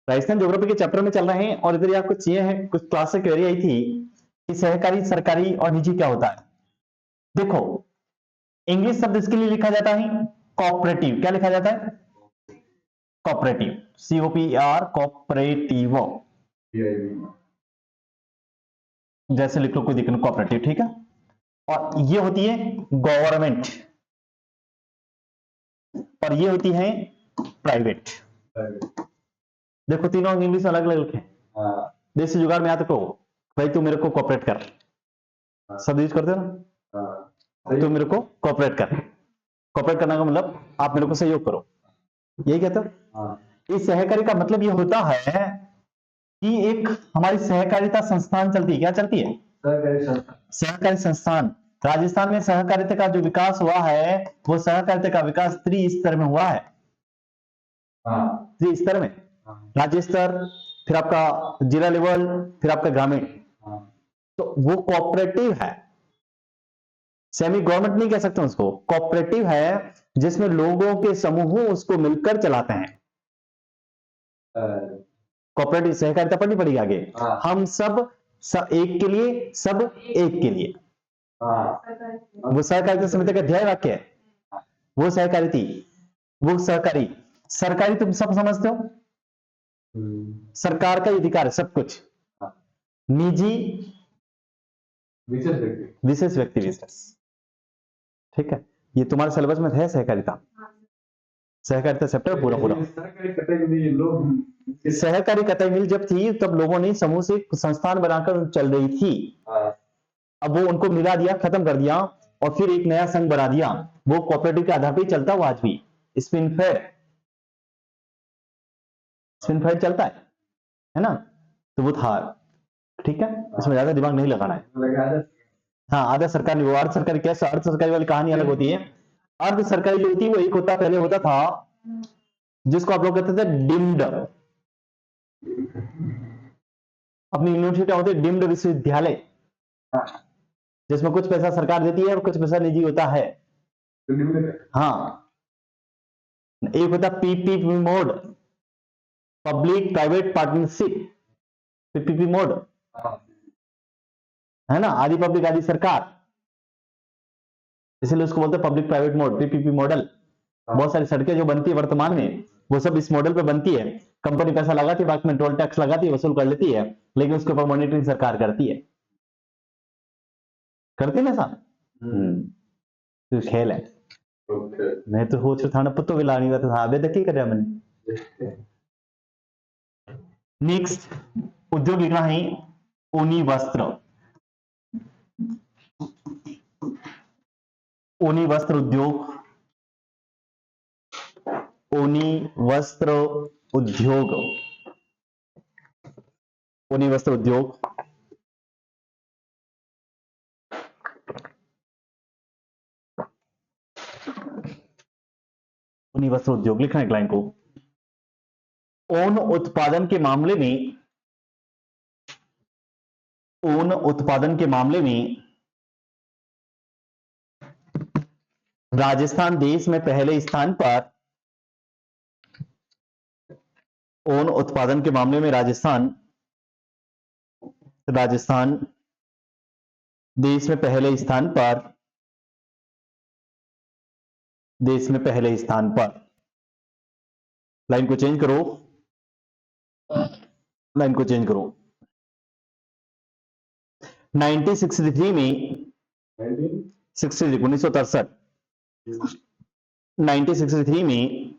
Rajasthan geography के chapter में चल रहे हैं और इधर आपको चाहिए है, कुछ क्लास से क्वेरी आई थी कि सहकारी, सरकारी और निजी क्या होता है। देखो, इंग्लिश शब्द इसके लिए लिखा जाता है कोऑपरेटिव। क्या लिखा जाता है? कोऑपरेटिव, COPR, कोऑपरेटिव, जैसे लिख लो, कोई दिक्कत नहीं, कोऑपरेटिव, ठीक है। और ये होती है गवर्नमेंट और ये होती है प्राइवेट। देखो, तीनों इंग्लिश अलग अलग लिखे। देसी जुगाड़ में आते को भाई तू मेरे को कोऑपरेट कर, सब यूज करते हो ना, तू मेरे को कोऑपरेट कर। कोऑपरेट करने का मतलब आप मेरे को सहयोग करो, यही कहते हो। इस सहकारी का मतलब ये होता है कि एक हमारी सहकारिता संस्थान चलती है। क्या चलती है? सहकारी संस्थान। राजस्थान में सहकारिता का जो विकास हुआ है वो सहकारिता का विकास त्रिस्तर में हुआ है। त्रिस्तर में, राज्य स्तर, फिर आपका जिला लेवल, फिर आपका ग्रामीण। तो वो कोऑपरेटिव है, सेमी गवर्नमेंट नहीं कह सकते उसको, कोऑपरेटिव है जिसमें लोगों के समूह उसको मिलकर चलाते हैं। कोऑपरेटिव सहकारिता पढ़नी पड़ेगी आगे। हम सब एक के लिए, सब एक के लिए, वो सहकारिता समिति का अध्याय वाक्य है। वो सहकारी थी, वो सहकारी। सरकारी तुम सब समझते हो, सरकार का अधिकार है सब कुछ। निजी विशेष व्यक्ति विशेष, ठीक है। ये तुम्हारे सिलेबस में है सहकारिता, सहकारिता चैप्टर पूरा पूरा। सहकारी कतई मिल जब थी तब लोगों ने समूह से संस्थान बनाकर चल रही थी। अब वो उनको मिला दिया, खत्म कर दिया और फिर एक नया संघ बना दिया। वो कोऑपरेटिव के आधार पर चलता हुआ आज भी स्पिनफेड, स्पिनफेड चलता है ना। तो वो था, ठीक है, इसमें ज्यादा दिमाग नहीं लगाना है। हाँ, आधा सरकारी, वो अर्ध सरकारी। कैसे अर्ध सरकारी वाली कहानी अलग होती है। अर्ध सरकारी जो होती है वो एक होता, पहले होता था जिसको आप लोग कहते थे डिम्ड। अपनी यूनिवर्सिटी होती है डिम्ड विश्वविद्यालय, जिसमें कुछ पैसा सरकार देती है और कुछ पैसा निजी होता है। हाँ, एक होता PPP mode, public private partnership, PPP mode है ना, आधी पब्लिक आधी सरकार, इसलिए उसको बोलते हैं public private mode, PPP model. बहुत सारी सड़कें जो बनती है वर्तमान में वो सब इस मॉडल पे बनती है। कंपनी पैसा लगाती है, बाकी में टोल टैक्स लगाती है, वसूल कर लेती है, लेकिन उसके ऊपर मॉनिटरिंग सरकार करती है। करती ना साहब? तो खेल है। मैं तो सोच रहा था ना पुत्तो विलानी का, तो हाँ अबे की कर मैंने। नेक्स्ट उद्योग लिखना है ऊनी वस्त्र। ऊनी वस्त्र उद्योग, ऊनी वस्त्र उद्योग, ऊनी वस्त्र उद्योग। ऊनी वस्त्र उद्योग लिखना है एक लाइन को। ऊन उत्पादन के मामले में, ऊन उत्पादन के मामले में राजस्थान देश में पहले स्थान पर, ऊन उत्पादन के मामले में राजस्थान देश में पहले स्थान पर, देश में पहले स्थान पर। लाइन को चेंज करो, लाइन को चेंज करो। 1963 में, 1963 1963 में,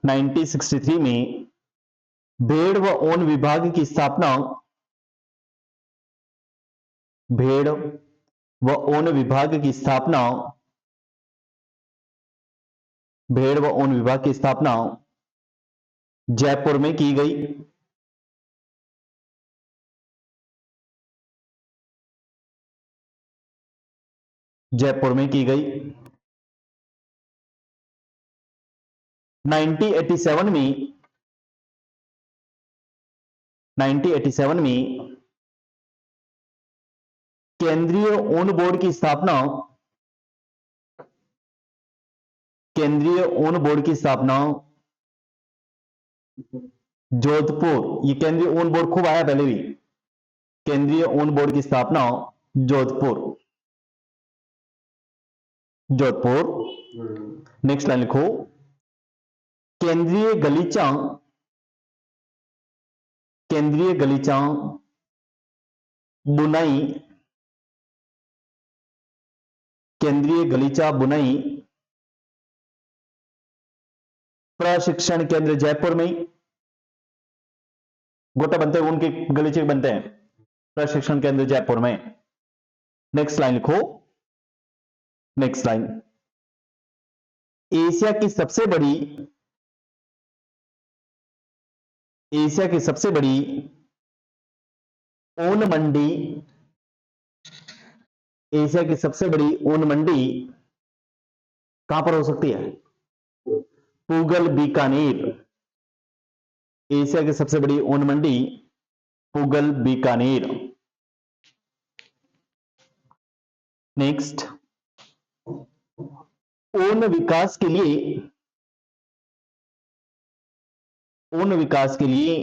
1963 में भेड़ व ऊन विभाग की स्थापना, भेड़ व ऊन विभाग की स्थापना, भेड़ व ऊन विभाग की स्थापना जयपुर में की गई। जयपुर में की गई। 1987 में, 1987 में केंद्रीय ऊन बोर्ड की स्थापना, केंद्रीय ऊन बोर्ड की स्थापना जोधपुर, ये केंद्रीय ऊन बोर्ड खूब आया पहले भी, केंद्रीय ऊन बोर्ड की स्थापना जोधपुर, जोधपुर। नेक्स्ट लाइन लिखो, केंद्रीय गलीचा, केंद्रीय गलीचा बुनाई, केंद्रीय गलीचा बुनाई प्रशिक्षण केंद्र जयपुर में, गोटा बनते हैं उनके गलीचे बनते हैं, प्रशिक्षण केंद्र जयपुर में। नेक्स्ट लाइन लिखो, नेक्स्ट लाइन, एशिया की सबसे बड़ी, एशिया की सबसे बड़ी ऊन मंडी, एशिया की सबसे बड़ी ऊन मंडी कहां पर हो सकती है? पूगल बीकानेर, एशिया की सबसे बड़ी ऊन मंडी पूगल बीकानेर। नेक्स्ट, ऊन विकास के लिए, ऊन विकास के लिए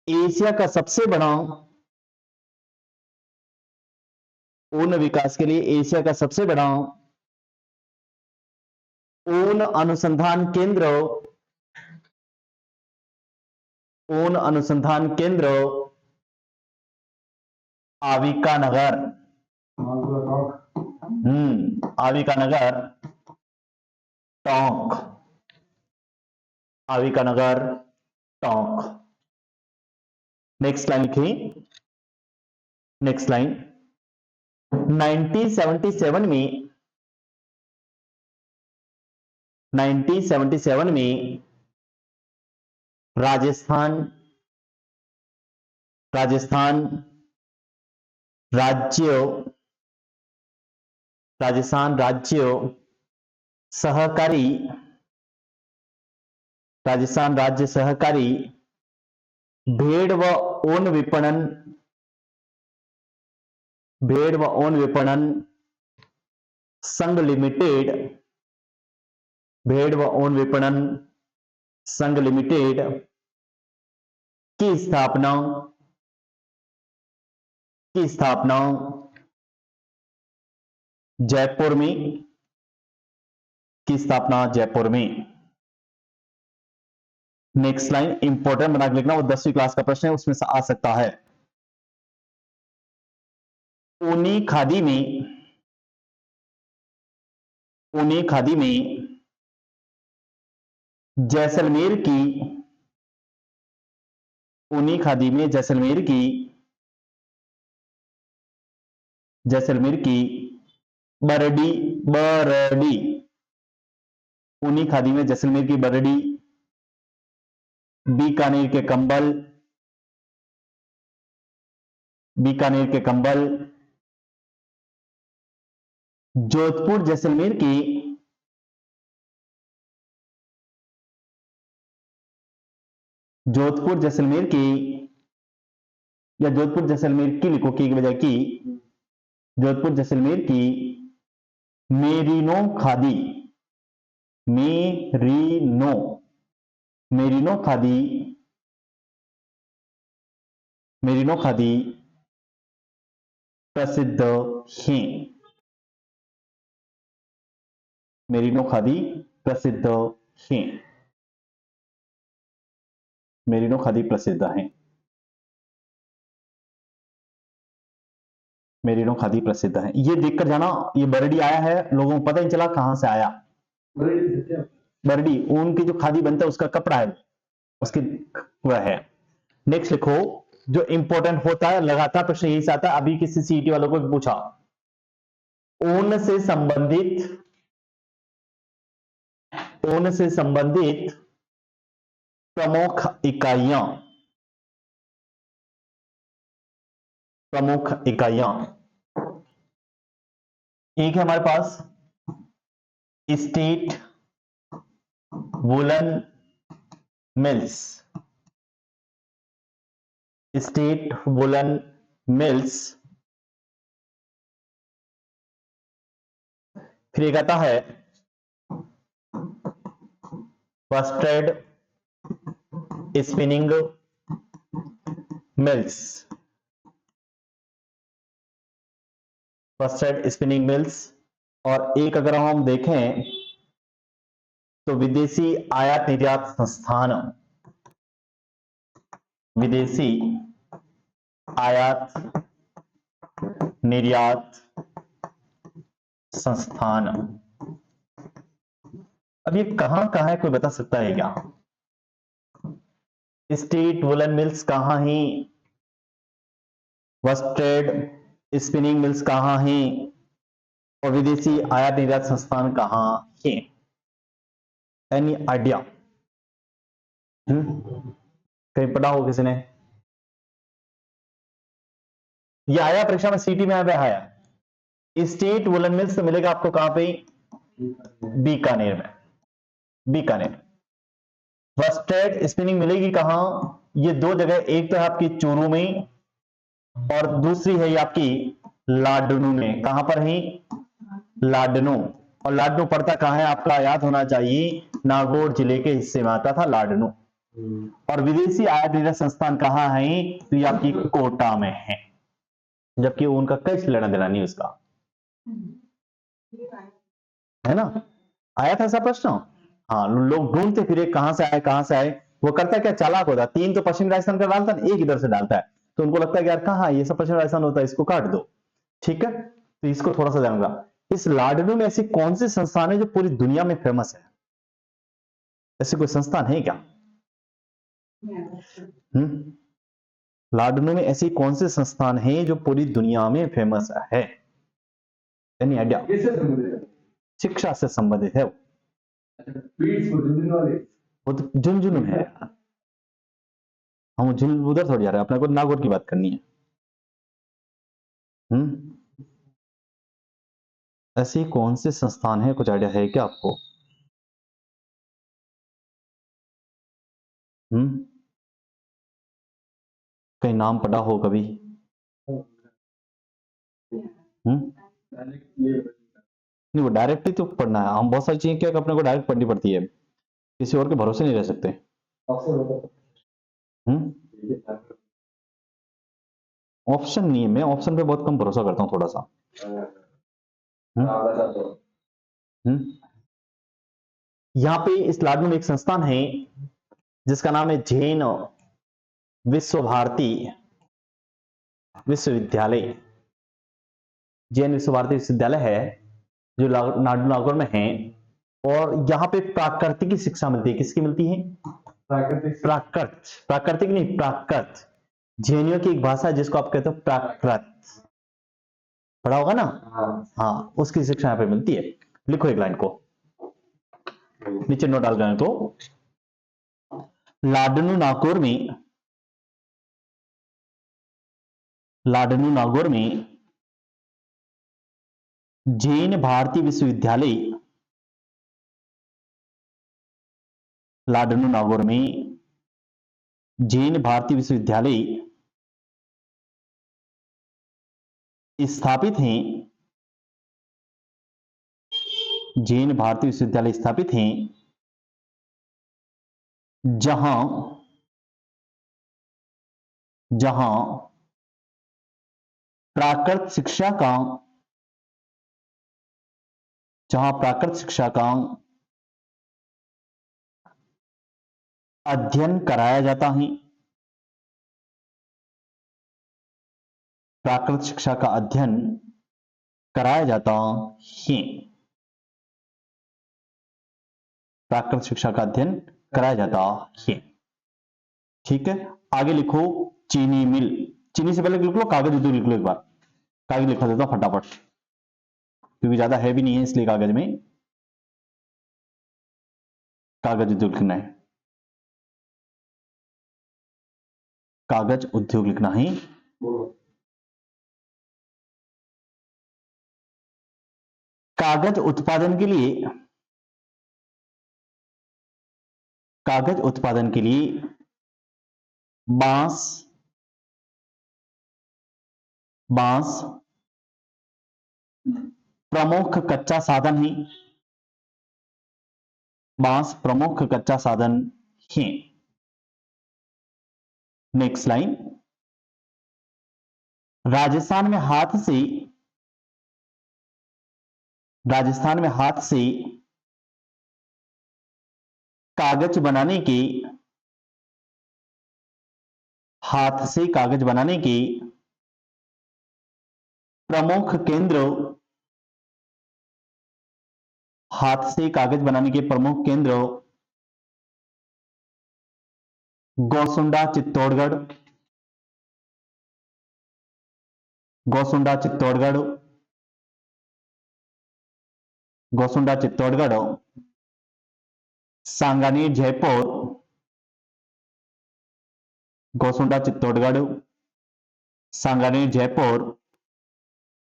एशिया का सबसे बड़ा, ऊन विकास के लिए एशिया का सबसे बड़ा ऊन अनुसंधान केंद्र, ऊन अनुसंधान केंद्र आविका नगर, आविका नगर टोंक, आविका नगर टोंक। नेक्स्ट लाइन लिखिए, नेक्स्ट लाइन, 1977 में, 1977 में राजस्थान, राजस्थान राज्य, राजस्थान राज्य सहकारी, राजस्थान राज्य सहकारी भेड़ व ऊन विपणन, भेड़ व ऊन विपणन संघ लिमिटेड, भेड़ व ऊन विपणन संघ लिमिटेड की स्थापना, की स्थापना जयपुर में, की स्थापना जयपुर में। नेक्स्ट लाइन इंपॉर्टेंट बना के लिखना, वो 10वीं क्लास का प्रश्न है, उसमें से आ सकता है। ऊनी खादी में, ऊनी खादी में जैसलमेर की, ऊनी खादी में जैसलमेर की, जैसलमेर की बरडी, बरडी, ऊनी खादी में जैसलमेर की बरडी, बीकानेर के कंबल, बीकानेर के कंबल, जोधपुर जैसलमेर की, जोधपुर जैसलमेर की, या जोधपुर जैसलमेर की लिखो, की बजाय की, जोधपुर जैसलमेर की merino khadi, merino, merino khadi, merino khadi प्रसिद्ध है, मेरिनो खादी प्रसिद्ध है, मेरिनो खादी प्रसिद्ध है, मेरिनो खादी प्रसिद्ध है। ये देखकर जाना, ये बरडी आया है, लोगों को पता ही चला कहां से आया। बरडी ऊन की जो खादी बनता है उसका कपड़ा है, उसकी वह है। नेक्स्ट लिखो, जो इंपॉर्टेंट होता है लगातार प्रश्न यही से आता है, अभी किसी सीईटी वालों को पूछा, ऊन से संबंधित, ऊन से संबंधित प्रमुख इकाइयां, प्रमुख इकाइयां, एक है हमारे पास state woollen mills, state woollen mills, फिर एक आता है worsted spinning mills, worsted spinning mills. और एक अगर हम देखें तो विदेशी आयात निर्यात संस्थान, विदेशी आयात निर्यात संस्थान। अब ये कहां कहां है, कोई बता सकता है क्या? स्टेट वुलन मिल्स कहां है, वस्टेड स्पिनिंग मिल्स कहां है, और विदेशी आयात निर्यात संस्थान कहां है? Any idea? कहीं पढ़ा हो किसी ने? ये आया परीक्षा में, सीटी में आया। स्टेट वुलन मिल्स तो मिलेगा आपको कहां पे? बीकानेर में, बीकानेर। वस्टेड स्पिनिंग मिलेगी कहां? ये दो जगह, एक तो है आपकी चूरू में और दूसरी है ये आपकी लाडनू में। कहां पर है? लाडनू। और लाडनू पड़ता कहां है आपका? याद होना चाहिए, नागौर जिले के हिस्से में आता था लाडनू। और विदेशी आयात निर्यात संस्थान कहां है? तो ये आपकी कोटा में है, जबकि उनका कुछ लेना देना नहीं उसका, है ना? आया था ऐसा प्रश्न? हाँ, लोग ढूंढते फिरे कहां से आए कहां से आए। वो करता क्या, चालाक होता, तीन तो पश्चिम राजस्थान का डालता है, एक इधर से डालता है, तो उनको लगता है कि यार कहां ये सब पश्चिम राजस्थान होता है, इसको काट दो। ठीक है, तो इसको थोड़ा सा जानूंगा। इस लाडनू में ऐसी कौन सी संस्थान है जो पूरी दुनिया में फेमस है? ऐसी कोई संस्थान है क्या? लाडनू में ऐसी कौन सी संस्थान है जो पूरी दुनिया में फेमस है? Any idea? शिक्षा से संबंधित है वो। वो तो झुंझुनू है। हम उधर थोड़ी जा रहे हैं, अपने को नागौर की बात करनी है। ऐसी कौन से संस्थान है, कुछ आइडिया है क्या आपको? कहीं नाम पढ़ा हो कभी? नहीं, वो डायरेक्ट ही तो पढ़ना है। हम बहुत सारी चीजें क्या अपने को डायरेक्ट पढ़नी पड़ती है, किसी और के भरोसे नहीं रह सकते। ऑप्शन नहीं है, मैं ऑप्शन पे बहुत कम भरोसा करता हूँ थोड़ा सा। यहाँ पे इस लाडनू में एक संस्थान है जिसका नाम है जैन विश्व भारती विश्वविद्यालय। जैन विश्व भारती विश्वविद्यालय है जो नागौर में है। और यहाँ पे प्राकृतिक शिक्षा मिलती है। किसकी मिलती है? प्राकृत, प्राकृतिक नहीं, प्राकृत। जैनियों की एक भाषा है जिसको आप कहते हो प्राकृत, पढ़ा होगा ना? हाँ, उसकी शिक्षा यहाँ पे मिलती है। लिखो एक लाइन को, नीचे नोट डाल दें तो, लाडनू नागौर में, लाडनू नागौर में जैन भारती विश्वविद्यालय, लाडनू नागौर में जैन भारती विश्वविद्यालय स्थापित हैं, जैन भारती विश्वविद्यालय स्थापित हैं जहां जहां प्राकृत शिक्षा का, जहां प्राकृत शिक्षा का अध्ययन कराया जाता है, प्राकृत शिक्षा का अध्ययन कराया जाता है, प्राकृत शिक्षा का अध्ययन कराया जाता है। ठीक है, आगे लिखो चीनी मिल। चीनी से पहले लिख लो कागज उद्योग, लिख लो एक बार। कागज लिखा देता हूं फटाफट, क्योंकि ज्यादा हैवी नहीं है इसलिए कागज में कागज उद्योग लिखना है, कागज उद्योग लिखना है। कागज उत्पादन के लिए, कागज उत्पादन के लिए बांस, बांस प्रमुख कच्चा साधन है, बांस प्रमुख कच्चा साधन है। नेक्स्ट लाइन, राजस्थान में हाथ से राजस्थान में कागज बनाने के हाथ से कागज बनाने के प्रमुख केंद्र हाथ से कागज बनाने के प्रमुख केंद्र गोसुंडा चित्तौड़गढ़, गोसुंडा चित्तौड़गढ़, गोसुंडा चित्तौड़गढ़, सांगानेर जयपुर, गोसुंडा चित्तौड़गढ़, सांगानेर जयपुर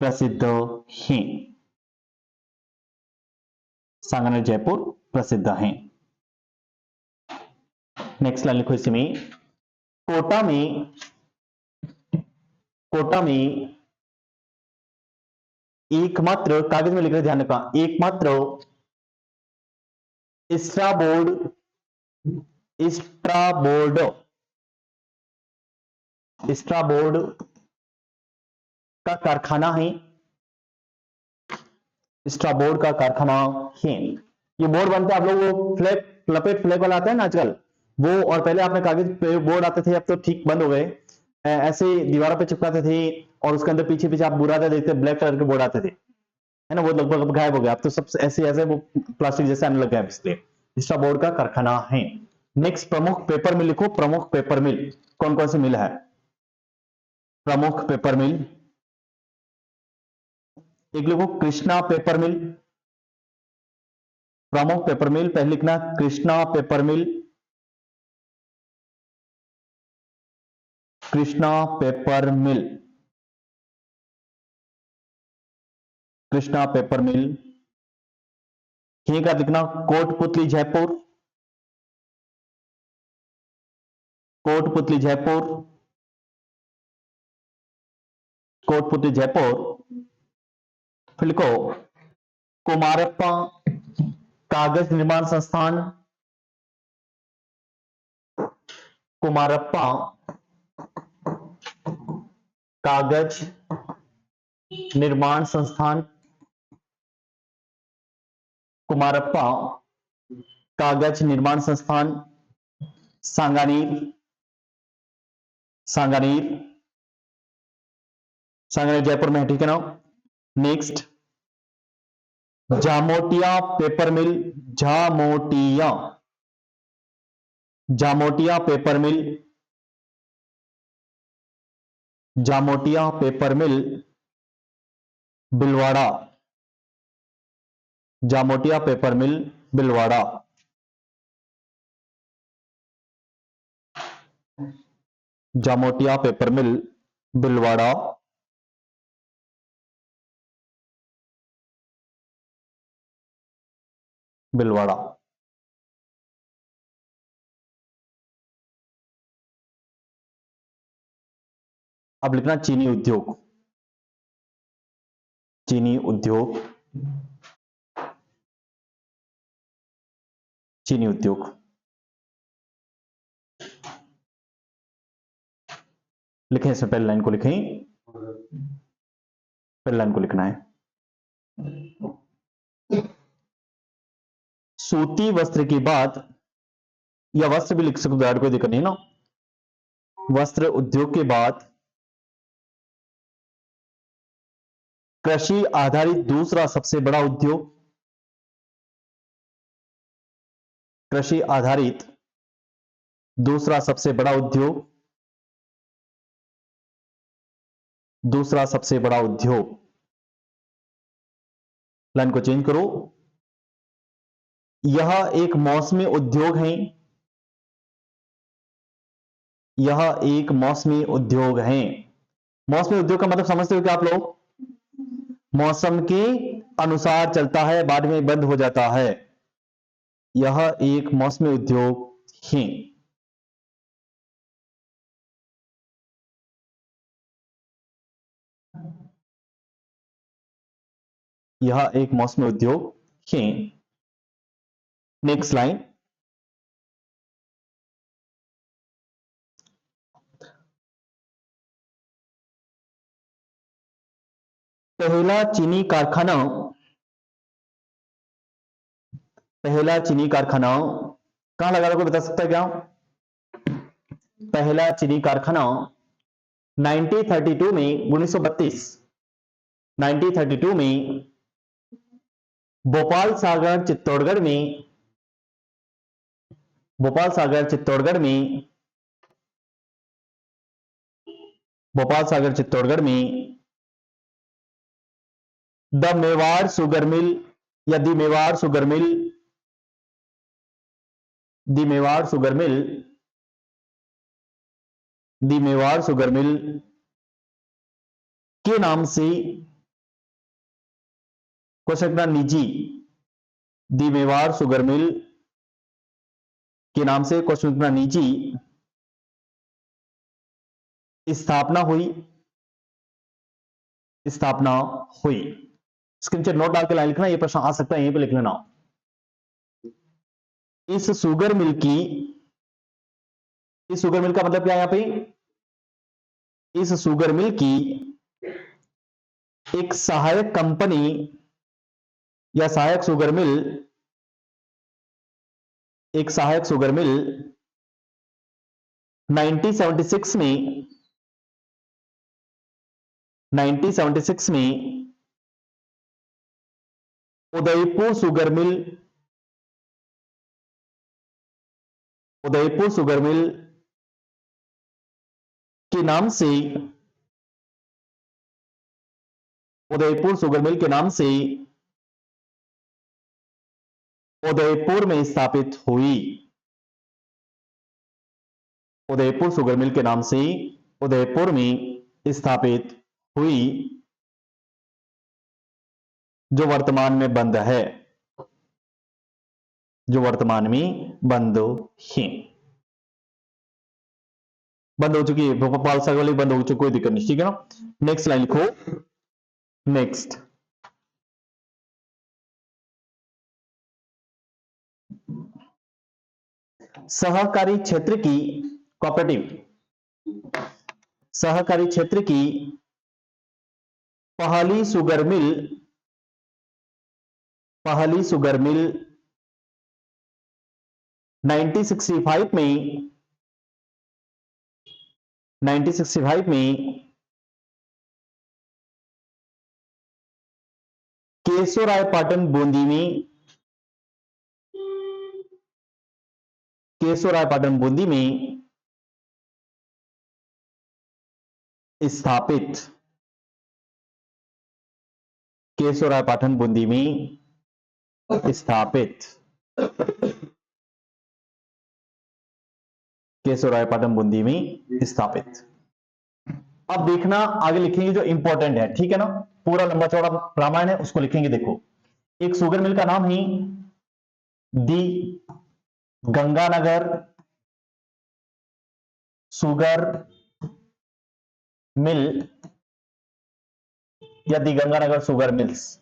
प्रसिद्ध हैं। सांगानेर जयपुर प्रसिद्ध हैं। नेक्स्ट लाइन लिखो इसमें, कोटा में एकमात्र, कागज में लिख रहे ध्यान रखना, एकमात्र स्ट्राबोर्ड स्ट्राबोर्ड का कारखाना है। स्ट्राबोर्ड का कारखाना है। ये बोर्ड बनता है, आप लोग वो फ्लैग, लपेट फ्लैग वाला आता है ना आजकल, वो, और पहले आपने कागज पे बोर्ड आते थे, अब तो ठीक बंद हो गए, ऐसे दीवारों पे चिपकाते थे और उसके अंदर पीछे पीछे आप बुरादा देखते, ब्लैक कलर के बोर्ड आते थे, है ना, वो लगभग अब गायब हो गया, अब तो सब ऐसे ऐसे वो प्लास्टिक जैसे आने लग गया, इसलिए स्ट्राबोर्ड का कारखाना है। नेक्स्ट, प्रमुख पेपर मिल लिखो, प्रमुख पेपर मिल कौन कौन सी मिल है? प्रमुख पेपर मिल, एक लिखो कृष्णा पेपर मिल, प्रमुख पेपर मिल पहले लिखना कृष्णा पेपर मिल, कृष्णा पेपर मिल, कृष्णा पेपर मिल। का लिखना कोटपुतली जयपुर, कोटपुतली जयपुर, कोटपुतली जयपुर। फिर लिखो कुमारप्पा कागज निर्माण संस्थान, कुमारप्पा कागज निर्माण संस्थान, कुमारप्पा कागज निर्माण संस्थान, सांगानेर, सांगानेर, सांगानेर जयपुर में है, ठीक है ना। नेक्स्ट, जामोटिया पेपर मिल, जामोटिया, जामोटिया पेपर मिल, जामोटिया पेपर मिल बिलवाड़ा, जामोटिया पेपर मिल बिलवाड़ा। जामोटिया पेपर मिल बिलवाड़ा। बिलवाड़ा। अब लिखना चीनी उद्योग, चीनी उद्योग, चीनी उद्योग। लिखें, इसमें पहली लाइन को लिखें, पहली लाइन को लिखना है, सूती वस्त्र के बाद, या वस्त्र भी लिख सकते हो, कोई दिक्कत नहीं ना, वस्त्र उद्योग के बाद कृषि आधारित दूसरा सबसे बड़ा उद्योग, कृषि आधारित दूसरा सबसे बड़ा उद्योग, दूसरा सबसे बड़ा उद्योग। लाइन को चेंज करो, यह एक मौसमी उद्योग है, यह एक मौसमी उद्योग है। मौसमी उद्योग का मतलब समझते हो क्या आप लोग? मौसम के अनुसार चलता है, बाद में बंद हो जाता है, यह एक मौसमी उद्योग है। यह एक मौसमी उद्योग है। नेक्स्ट लाइन, पहला चीनी कारखाना कहां लगा था, कोई बता सकता है क्या? पहला चीनी कारखाना 1932 में, 1932 में भोपाल सागर चित्तौड़गढ़ में द मेवाड़ शुगर मिल या दी मेवाड़ शुगर मिल के नाम से, क्वेश्चन का निजी, दी मेवाड़ शुगर मिल के नाम से क्वेश्चन का निजी स्थापना हुई। स्क्रीन नोट डाल के लाइन लिखना, ये प्रश्न आ सकता है, यहीं पे लिख लेना। इस शुगर मिल का मतलब क्या है यहां पे? इस शुगर मिल की एक सहायक कंपनी या सहायक शुगर मिल 1976 में उदयपुर शुगर मिल के नाम से उदयपुर में स्थापित हुई। उदयपुर शुगर मिल के नाम से उदयपुर में स्थापित हुई, जो वर्तमान में बंद है, बंद हो चुकी है। भोपाल सागर वाली बंद हो चुकी, कोई दिक्कत नहीं, ठीक है ना। नेक्स्ट लाइन लिखो, नेक्स्ट, सहकारी क्षेत्र की पहली शुगर मिल 1965 में केशोरायपाटन बूंदी में स्थापित। केशोरायपाटन बूंदी में स्थापित। अब देखना आगे लिखेंगे जो इंपॉर्टेंट है, ठीक है ना। पूरा लंबा चौड़ा रामायण है, उसको लिखेंगे। देखो, एक शुगर मिल का नाम ही दी गंगानगर शुगर मिल या दी गंगानगर शुगर मिल्स।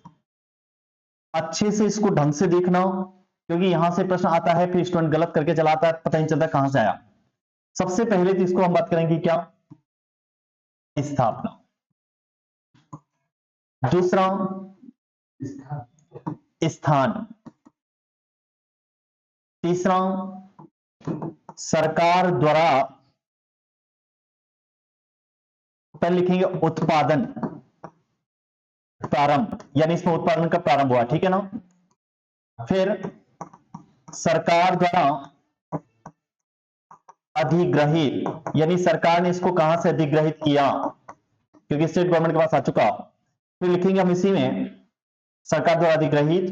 अच्छे से इसको ढंग से देखना, क्योंकि यहां से प्रश्न आता है, फिर स्टूडेंट गलत करके चलाता है, पता नहीं चलता कहां से आया। सबसे पहले तो इसको हम बात करेंगे क्या? स्थापना। दूसरा स्थान। तीसरा सरकार द्वारा, पहले लिखेंगे उत्पादन प्रारंभ, यानी इसमें उत्पादन का प्रारंभ हुआ, ठीक है ना। फिर सरकार द्वारा अधिग्रहित, यानी सरकार ने इसको कहां से अधिग्रहित किया, क्योंकि स्टेट गवर्नमेंट के पास आ चुका। फिर लिखेंगे हम इसी में सरकार द्वारा अधिग्रहित,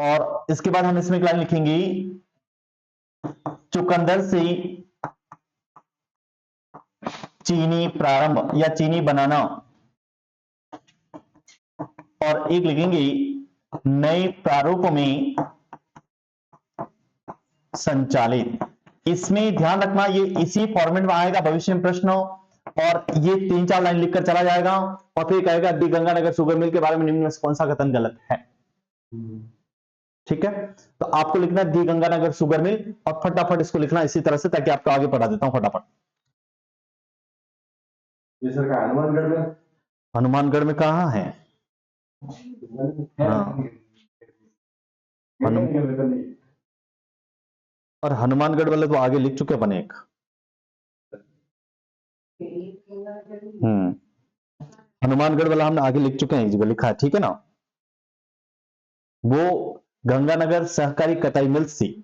और इसके बाद हम इसमें एक लाइन लिखेंगे, चुकंदर से चीनी प्रारंभ या चीनी बनाना, और एक लिखेंगे नए प्रारूप में संचालित। इसमें ध्यान रखना, ये इसी फॉर्मेट में आएगा भविष्य में प्रश्न, और ये 3-4 लाइन लिखकर चला जाएगा, और फिर कहेगा दी गंगानगर शुगर मिल के बारे में निम्न में कौन सा कथन गलत है। ठीक है, तो आपको लिखना है दी गंगानगर शुगर मिल, और फटाफट इसको लिखना इसी तरह से, ताकि आपको आगे पढ़ा देता हूं फटाफट। ये सर का हनुमानगढ़ में, हनुमानगढ़ में कहाँ है? हाँ, और हनुमानगढ़ वाले तो आगे लिख चुके बने एक। हनुमानगढ़ वाला हमने आगे लिख चुके हैं, एक जगह लिखा है, ठीक है ना। वो गंगानगर सहकारी कताई मिल्स थी।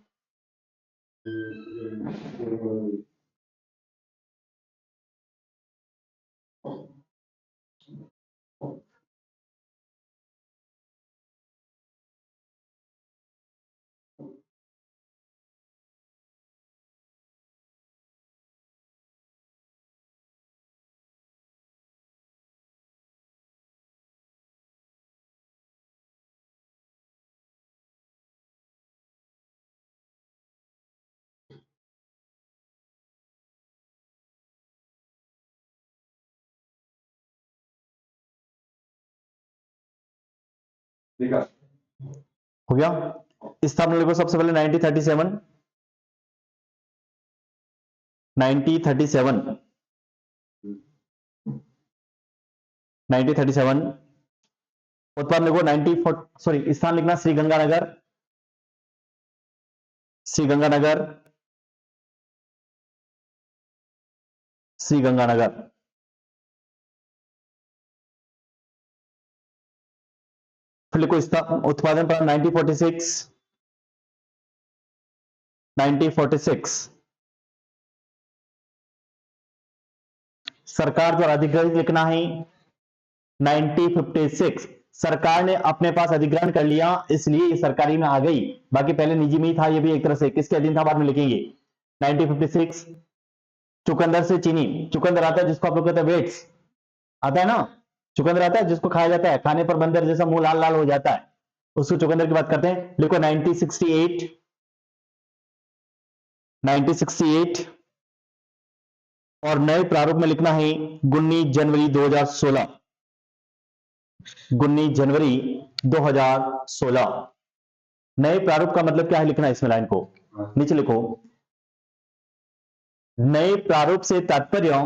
देखा हो गया। स्थापना लिखो सबसे पहले 1937, 1937, 1937। उत्पादन लिखो 94, सॉरी स्थान लिखना श्री गंगानगर, श्री गंगानगर, श्री गंगानगर। फिर लिखो उत्पादन पर 1946, 1946। सरकार द्वारा अधिग्रहित लिखना है 1956। सरकार ने अपने पास अधिग्रहण कर लिया, इसलिए ये सरकारी में आ गई, बाकी पहले निजी में ही था। ये भी एक तरह से किसके अधीन था बाद में लिखेंगे। 1956। चुकंदर से चीनी, चुकंदर आता है जिसको आप लोग कहते हैं वेट्स, आता है ना, चुकंदर आता है जिसको खाया जाता है, खाने पर बंदर जैसा मुंह लाल लाल हो जाता है, उसको चुकंदर की बात करते हैं। लिखो 1968, 1968। और नए प्रारूप में लिखना है 19 जनवरी 2016, 19 जनवरी 2016। नए प्रारूप का मतलब क्या है लिखना है इसमें, लाइन को नीचे लिखो। नए प्रारूप से तात्पर्य,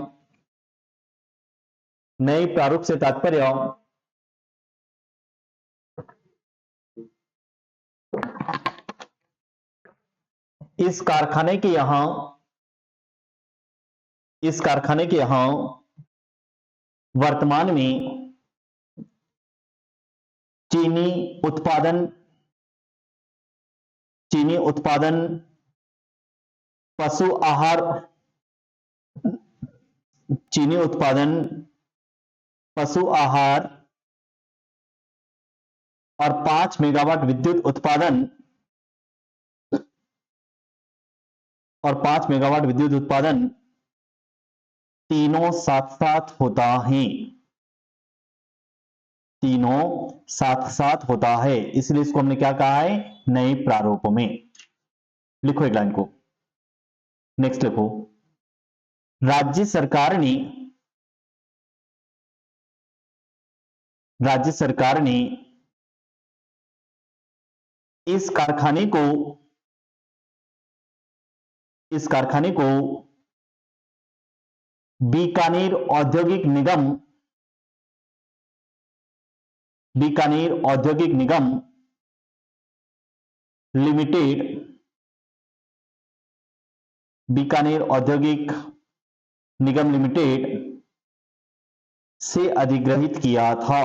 नए प्रारूप से तात्पर्य इस कारखाने के यहां, इस कारखाने के यहां वर्तमान में चीनी उत्पादन, चीनी उत्पादन, पशु आहार, चीनी उत्पादन, पशु आहार और 5 मेगावाट विद्युत उत्पादन, और 5 मेगावाट विद्युत उत्पादन तीनों साथ साथ होता है, तीनों साथ साथ होता है, इसलिए इसको हमने क्या कहा है, नए प्रारूप में। लिखो एक लाइन को, नेक्स्ट लिखो। राज्य सरकार ने, राज्य सरकार ने इस कारखाने को, इस कारखाने को बीकानेर औद्योगिक निगम, बीकानेर औद्योगिक निगम लिमिटेड, बीकानेर औद्योगिक निगम लिमिटेड से अधिग्रहित किया था,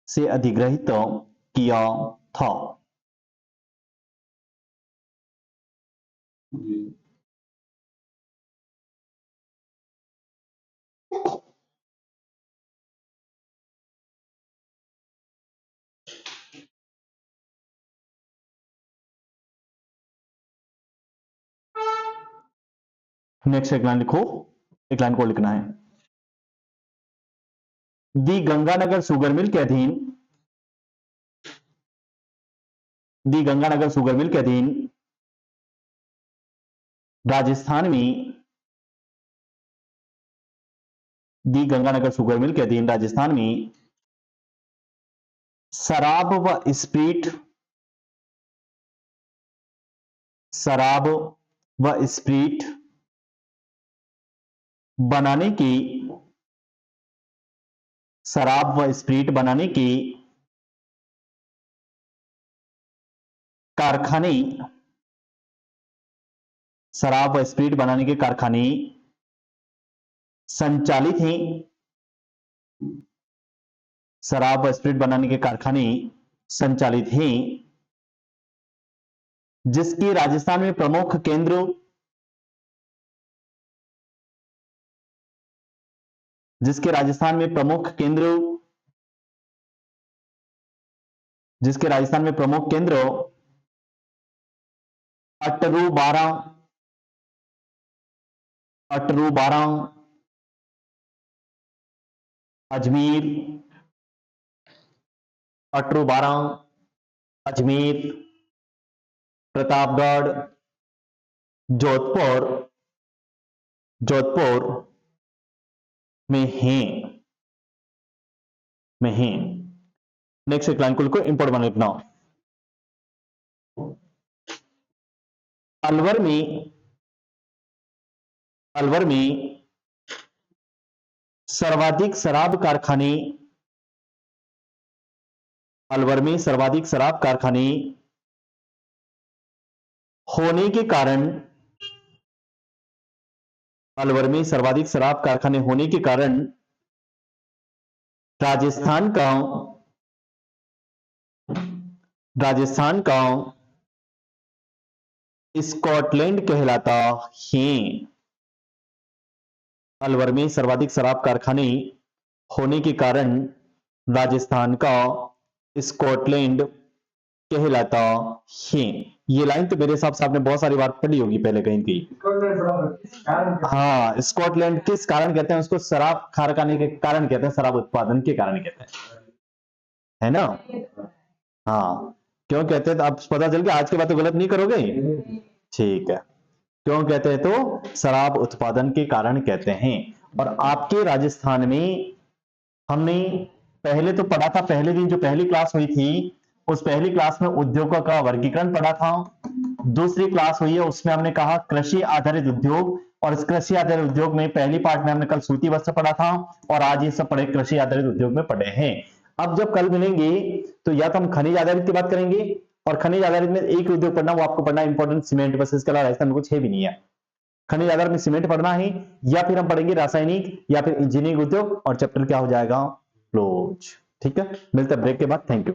से अधिग्रहित किया था। नेक्स्ट एक लाइन लिखो, एक लाइन को लिखना है। दी गंगानगर शुगर मिल के अधीन, दी गंगानगर शुगर मिल के अधीन राजस्थान में, दी गंगानगर शुगर मिल के अधीन राजस्थान में शराब व स्प्रीट, शराब व स्प्रीट बनाने की, शराब व स्प्रीट बनाने की कारखाने, शराब व स्प्रीट बनाने के कारखाने संचालित हैं, शराब व स्प्रीट बनाने के कारखाने संचालित हैं, जिसके राजस्थान में प्रमुख केंद्र, जिसके राजस्थान में प्रमुख केंद्र, जिसके राजस्थान में प्रमुख केंद्र अटरू 12, अटरू 12, अजमेर, अटरू 12, अजमेर, प्रतापगढ़, जोधपुर, जोधपुर में हैं, में हैं। नेक्स्ट एक लाइन को इंपोर्ट बना लिखना। अलवर में, अलवर में सर्वाधिक शराब कारखाने, अलवर में सर्वाधिक शराब कारखाने होने के कारण, अलवर में सर्वाधिक शराब कारखाने होने के कारण राजस्थान का, राजस्थान का स्कॉटलैंड कहलाता है। अलवर में सर्वाधिक शराब कारखाने होने के कारण राजस्थान का स्कॉटलैंड कहलाता है। ये लाइन तो मेरे हिसाब से आपने बहुत सारी बार पढ़ी होगी पहले कहीं की। हाँ, स्कॉटलैंड किस कारण कहते हैं उसको? शराब कारखाने के कारण कहते हैं, शराब उत्पादन के कारण कहते हैं, है ना? हाँ, क्यों कहते हैं? तो आप पता चल गया, आज के बाद तो गलत नहीं करोगे। ठीक है, क्यों कहते हैं? तो शराब उत्पादन के कारण कहते हैं। और आपके राजस्थान में हमने पहले तो पढ़ा था, पहले दिन जो पहली क्लास हुई थी उस पहली क्लास में उद्योगों का वर्गीकरण पढ़ा था। दूसरी क्लास हुई है उसमें हमने कहा कृषि आधारित उद्योग, और इस कृषि आधारित उद्योग में पहली पार्ट में हमने कल सूती वस्त्र पढ़ा था, और आज ये सब पढ़े कृषि आधारित उद्योग में पढ़े हैं। अब जब कल मिलेंगे तो या तो हम खनिज आधारित की बात करेंगे, और खनिज आधारित में एक उद्योग पढ़ना, वो आपको पढ़ना इंपॉर्टेंट सीमेंट, बस इसके अलावा राजस्थान में कुछ है भी नहीं है। खनिज आधार में सीमेंट पढ़ना है, या फिर हम पढ़ेंगे रासायनिक या फिर इंजीनियरिंग उद्योग, और चैप्टर क्या हो जाएगा? क्लोज। ठीक है, मिलते हैं ब्रेक के बाद। Thank you.